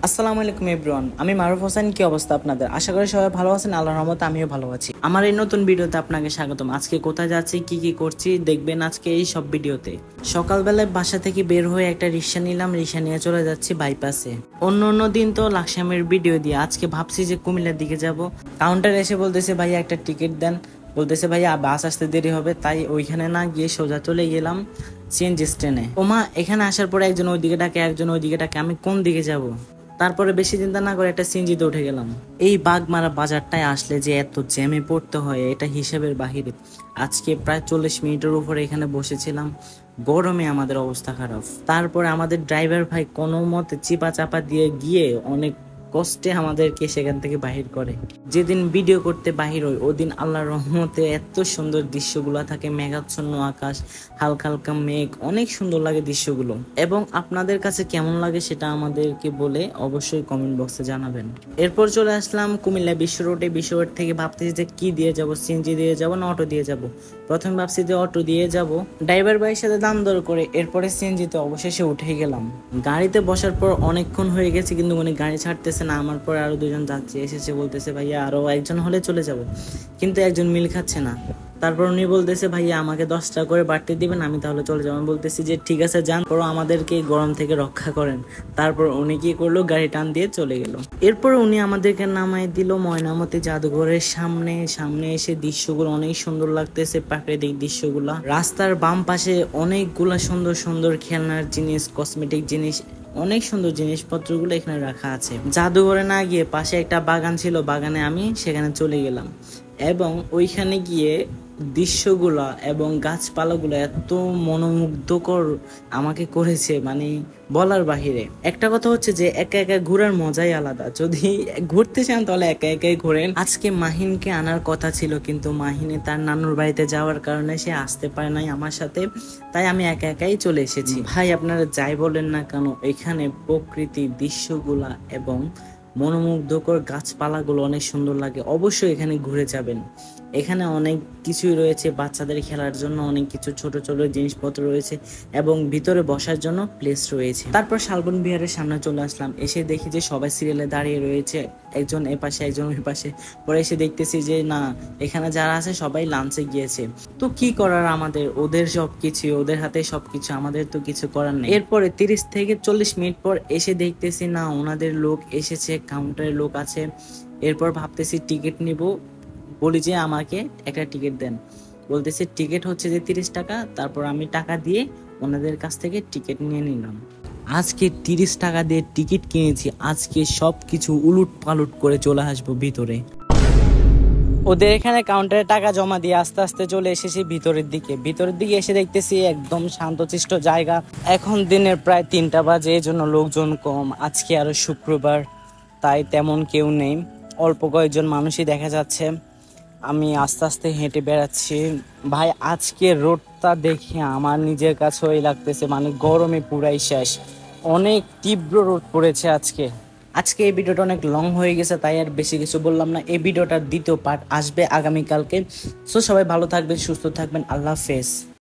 আসসালামু আলাইকুম এভরিওয়ান, আমি মারুফ হোসেন। কি অবস্থা আপনাদের? আশা করি সবাই ভালো আছেন। আল্লাহর রহমতে আমিও ভালো আছি। আমার এই নতুন ভিডিওতে আপনাকে স্বাগতম। আজকে কোথায় যাচ্ছি, কি কি করছি দেখবেন আজকে এই সব ভিডিওতে। সকালবেলায় বাসা থেকে বের হয়ে একটা রিক্সা নিলাম, রিক্সা নিয়ে চলে যাচ্ছি বাইপাসে। অন্য দিন তো লাকসামের ভিডিও দিয়ে, আজকে ভাবছি যে কুমিল্লার দিকে যাব। কাউন্টারে এসে বলতেছে ভাইয়া একটা টিকিট দেন, বলতেছে ভাইয়া বাস আসতে দেরি হবে, তাই ওইখানে না গিয়ে সোজা চলে গেলাম সিএনজি স্ট্যান্ডে। ওমা, এখানে আসার পরে একজন ওইদিকে ডাকে, একজন ওইদিকে ডাকে, আমি কোন দিকে যাব? তারপরে বেশি চিন্তা না করে একটা সিএনজিতে উঠে গেলাম। এই বাগমারা বাজারটায় আসলে যে এত জ্যামে পড়তে হয় এটা হিসেবের বাহিরে। আজকে প্রায় 40 মিনিটের উপরে এখানে বসেছিলাম, গরমে আমাদের অবস্থা খারাপ। তারপরে আমাদের ড্রাইভার ভাই কোনো মতে চিপা চাপা দিয়ে গিয়ে অনেক কষ্টে আমাদেরকে সেখান থেকে বাহির করে। যেদিন ভিডিও করতে বাহির হই ওদিন আল্লাহর রহমতে এত সুন্দর দৃশ্যগুলো থাকে, মেঘাচ্ছন্ন আকাশ, হালকা হালকা মেঘ, অনেক সুন্দর লাগে দৃশ্যগুলো। এবং আপনাদের কাছে কেমন লাগে সেটা আমাদেরকে বলে অবশ্যই কমেন্ট বক্সে জানাবেন। এরপর চলে আসলাম কুমিল্লা বিশ্ব রোডে। বিশ্ব রোড থেকে ভাবতেছি যে কি দিয়ে যাব, সিএনজি দিয়ে যাব না অটো দিয়ে যাব। প্রথমে ভাবছি যে অটো দিয়ে যাব, ড্রাইভার ভাইয়ের সাথে দাম দর করে এরপরে সিএনজিতে অবশেষে উঠে গেলাম। গাড়িতে বসার পর অনেকক্ষণ হয়ে গেছে কিন্তু উনি গাড়ি ছাড়তেছে না। আমার পর আরো দুজন যাত্রী এসেছে, বলতেছে ভাইয়া আরো একজন হলে চলে যাব, কিন্তু একজন মিল খাচ্ছে না। তারপর উনি বলতেছে ভাইয়া আমাকে 10 টাকা করে বাড়তে দিবেন, আমি তাহলে চলে যাবো। আমি বলতেছি যে ঠিক আছে যান, পর আমাদেরকে গরম থেকে রক্ষা করেন। তারপর উনি কি করলো, গাড়ি টান দিয়ে চলে গেল। এরপর উনি আমাদেরকে নামাই দিল ময়নামতি জাদুঘরের সামনে। সামনে এসে দৃশ্যগুলো অনেক সুন্দর লাগতেছে, প্রাকৃতিক দৃশ্যগুলা। রাস্তার বাম পাশে অনেকগুলা সুন্দর সুন্দর খেলনার জিনিস, কসমেটিক জিনিস, অনেক সুন্দর জিনিসপত্রগুলো এখানে রাখা আছে। জাদুঘরে না গিয়ে পাশে একটা বাগান ছিল, বাগানে আমি সেখানে চলে গেলাম। এবং ওইখানে গিয়ে দৃশ্যগুলা এবং গাছপালাগুলো এত মনোমুগ্ধকর আমাকে করেছে, মানে বলার বাহিরে। একটা কথা হচ্ছে যে একা একা ঘোরার মজাই আলাদা। যদি ঘুরতে চান তাহলে একা একাই ঘোরেন। আজকে মাহিনকে আনার কথা ছিল কিন্তু মাহিনে তার নানুর বাড়িতে যাওয়ার কারণে সে আসতে পারে নাই আমার সাথে, তাই আমি একা একাই চলে এসেছি। ভাই আপনারা যাই বলেন না কেন, এখানে প্রকৃতি দৃশ্যগুলা এবং মনোমুগ্ধকর গাছপালাগুলো অনেক সুন্দর লাগে। অবশ্যই এখানে ঘুরে যাবেন। এখানে অনেক কিছুই রয়েছে, বাচ্চাদের খেলার জন্য অনেক কিছু ছোট ছোট জিনিসপত্র রয়েছে এবং ভিতরে বসার জন্য প্লেস রয়েছে। তারপর শালবন বিহারের সামনে চলে আসলাম। এসে দেখি যে সবাই সিরিয়ালে দাঁড়িয়ে রয়েছে, একজন এ পাশে একজন ওই পাশে। পরে এসে দেখতেছি যে না, এখানে যারা আছে সবাই লাঞ্চে গিয়েছে। তো কি করার, আমাদের ওদের সবকিছু, ওদের হাতে সবকিছু, আমাদের তো কিছু করার নেই। এরপরে 30 থেকে 40 মিনিট পর এসে দেখতেছি না, ওনাদের লোক এসেছে, কাউন্টারে লোক আছে। এরপর ভাবতেছি টিকিট নিব, বলি যে আমাকে একটা টিকিট দেন। বলতেছে টিকিট হচ্ছে যে 30 টাকা। তারপর আমি টাকা দিয়ে ওনাদের কাছ থেকে টিকিট নিয়ে নিলাম। আজকে 30 টাকা দিয়ে টিকিট কিনেছি, আজকে সবকিছু উলুট পালুট করে চলে আসবো ভিতরে। ওদের এখানে কাউন্টারে টাকা জমা দিয়ে আস্তে আস্তে চলে এসেছি ভিতরের দিকে। ভিতরের দিকে এসে দেখতেছি একদম শান্তশিষ্ট জায়গা। এখন দিনের প্রায় 3টা বাজে, এই জন্য লোকজন কম। আজকে আরো শুক্রবার, তাই তেমন কেউ নেই, অল্প কয়েকজন মানুষই দেখা যাচ্ছে। আমি আস্তে আস্তে হেঁটে বেড়াচ্ছি। ভাই আজকে রোদটা দেখে আমার নিজের কাছে ওই লাগতেছে, মানে গরমে পুরাই শেষ। অনেক তীব্র রোদ পড়েছে আজকে। এই ভিডিওটা অনেক লং হয়ে গেছে, তাই আর বেশি কিছু বললাম না। এই ভিডিওটার দ্বিতীয় পার্ট আসবে আগামীকালকে। সো সবাই ভালো থাকবেন, সুস্থ থাকবেন, আল্লাহ হাফেজ।